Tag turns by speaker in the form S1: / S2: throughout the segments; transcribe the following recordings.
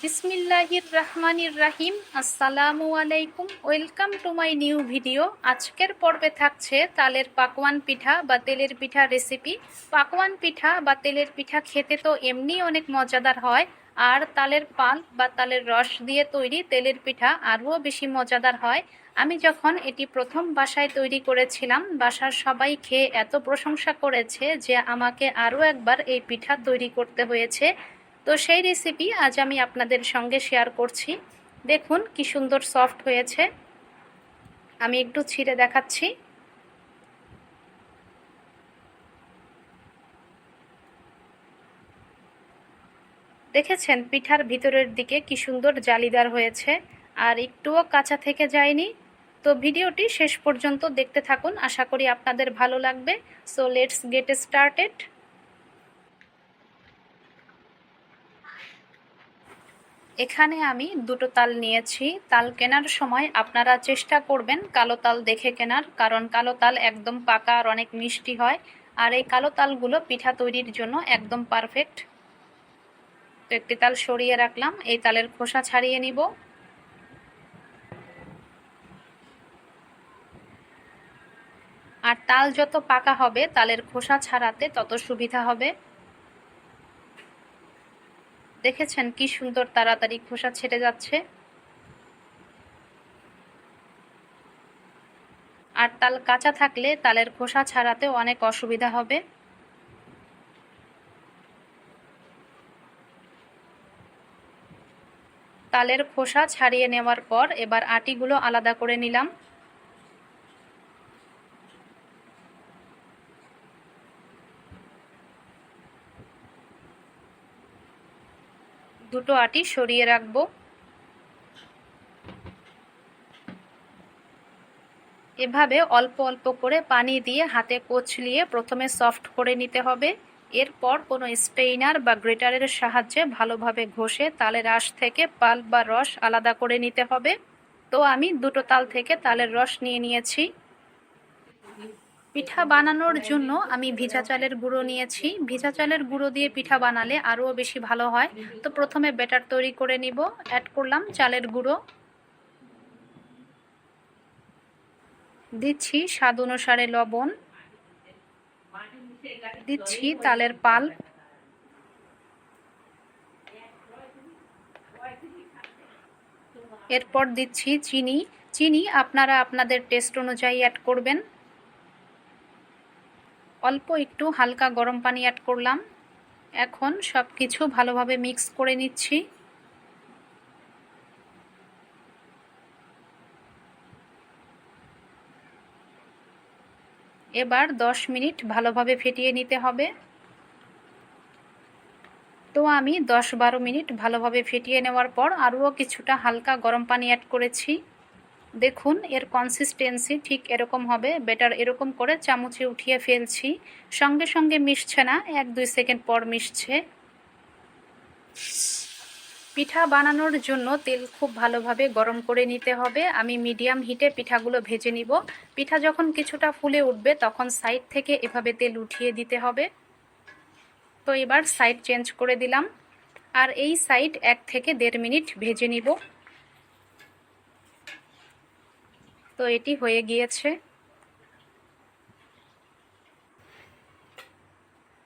S1: বিসমিল্লাহির রহমানির রাহিম। আসসালামু আলাইকুম, welcome to my new video. আজকের পর্বে থাকছে তালের পাকোয়ান পিঠা বা তেলের পিঠা রেসিপি। পাকোয়ান পিঠা বা তেলের পিঠা খেতে তো এমনি অনেক মজাদার হয়, আর তালের পাল বা তালের রস দিয়ে তৈরি তেলের পিঠা আরও বেশি মজাদার হয়। আমি যখন এটি প্রথম বাসায় তৈরি করেছিলাম, বাসার সবাই খেয়ে এত প্রশংসা করেছে যে আমাকে আরও একবার এই পিঠা তৈরি করতে হয়েছে। তো সেই রেসিপি আজ আমি আপনাদের সঙ্গে শেয়ার করছি। দেখুন কি সুন্দর সফট হয়েছে। আমি একটু ছিঁড়ে দেখাচ্ছি। দেখেছেন পিঠার ভিতরের দিকে কি সুন্দর জালিদার হয়েছে, আর একটুও কাঁচা থেকে যায়নি। তো ভিডিওটি শেষ পর্যন্ত দেখতে থাকুন, আশা করি আপনাদের ভালো লাগবে। So let's get started. এখানে আমি দুটো তাল নিয়েছি। তাল কেনার সময় আপনারা চেষ্টা করবেন কালো তাল দেখে কেনার, কারণ কালো তাল একদম পাকা আর অনেক মিষ্টি হয়, আর এই কালো তালগুলো পিঠা তৈরির জন্য একদম পারফেক্ট। তো একটি তাল সরিয়ে রাখলাম, এই তালের খোসা ছাড়িয়ে নিব। আর তাল যত পাকা হবে তালের খোসা ছাড়াতে তত সুবিধা হবে। দেখেছেন কি সুন্দর তাড়াতাড়ি খোসা ছেড়ে যাচ্ছে। আর তাল কাঁচা থাকলে তালের খোসা ছাড়াতে অনেক অসুবিধা হবে। তালের খোসা ছাড়িয়ে নেওয়ার পর এবার আটিগুলো আলাদা করে নিলাম। দুটো আটি সরিয়ে রাখবো। এভাবে অল্প অল্প করে পানি দিয়ে হাতে কচলিয়ে প্রথমে সফট করে নিতে হবে। এরপর কোনো স্ট্রেইনার বা গ্রেটারের সাহায্যে ভালোভাবে ঘষে তালের আঁশ থেকে পাল্প বা রস আলাদা করে নিতে হবে। তো আমি দুটো তাল থেকে তালের রস নিয়ে নিয়েছি। পিঠা বানানোর জন্য আমি ভিজা চালের গুঁড়ো নিয়েছি। ভিজা চালের গুঁড়ো দিয়ে পিঠা বানালে আরও বেশি ভালো হয়। তো প্রথমে ব্যাটার তৈরি করে নিব। অ্যাড করলাম চালের গুঁড়ো, দিচ্ছি স্বাদ অনুসারে লবণ, দিচ্ছি তালের পাল্প, এরপর দিচ্ছি চিনি। চিনি আপনারা আপনাদের টেস্ট অনুযায়ী অ্যাড করবেন। অল্প একটু হালকা গরম পানি অ্যাড করলাম। এখন সব কিছু ভালোভাবে মিক্স করে নিচ্ছি। এবার 10 মিনিট ভালোভাবে ফেটিয়ে নিতে হবে। তো আমি 10-12 মিনিট ভালোভাবে ফেটিয়ে নেওয়ার পর আরও কিছুটা হালকা গরম পানি অ্যাড করেছি। দেখুন এর কনসিস্টেন্সি ঠিক এরকম হবে। ব্যাটার এরকম করে চামচে উঠিয়ে ফেলছি, সঙ্গে সঙ্গে মিশছে না, 1-2 সেকেন্ড পর মিশছে। পিঠা বানানোর জন্য তেল খুব ভালোভাবে গরম করে নিতে হবে। আমি মিডিয়াম হিটে পিঠাগুলো ভেজে নিব। পিঠা যখন কিছুটা ফুলে উঠবে তখন সাইড থেকে এভাবে তেল উঠিয়ে দিতে হবে। তো এবার সাইড চেঞ্জ করে দিলাম, আর এই সাইড 1 থেকে 1.5 মিনিট ভেজে নিব। তো এটি হয়ে গিয়েছে।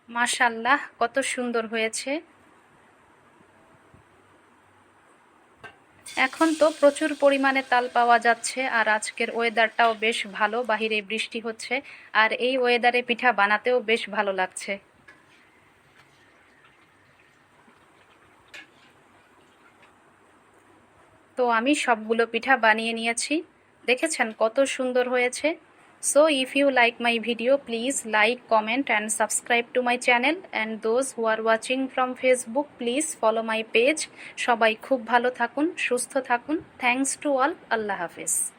S1: মাশাআল্লাহ, কত সুন্দর হয়েছে। এখন তো প্রচুর পরিমাণে তাল পাওয়া যাচ্ছে, আর আজকের ওয়েদারটাও বেশ ভালো, বাহিরে বৃষ্টি হচ্ছে, আর এই ওয়েদারে পিঠা বানাতেও বেশ ভালো লাগছে। তো আমি সবগুলো পিঠা বানিয়ে নিয়েছি। দেখেছেন কত সুন্দর হয়েছে। So if you like my video, please like, comment and subscribe to my channel, and those who are watching from Facebook, please follow my page. সবাই খুব ভালো থাকুন, সুস্থ থাকুন। Thanks to all. আল্লাহ হাফেজ।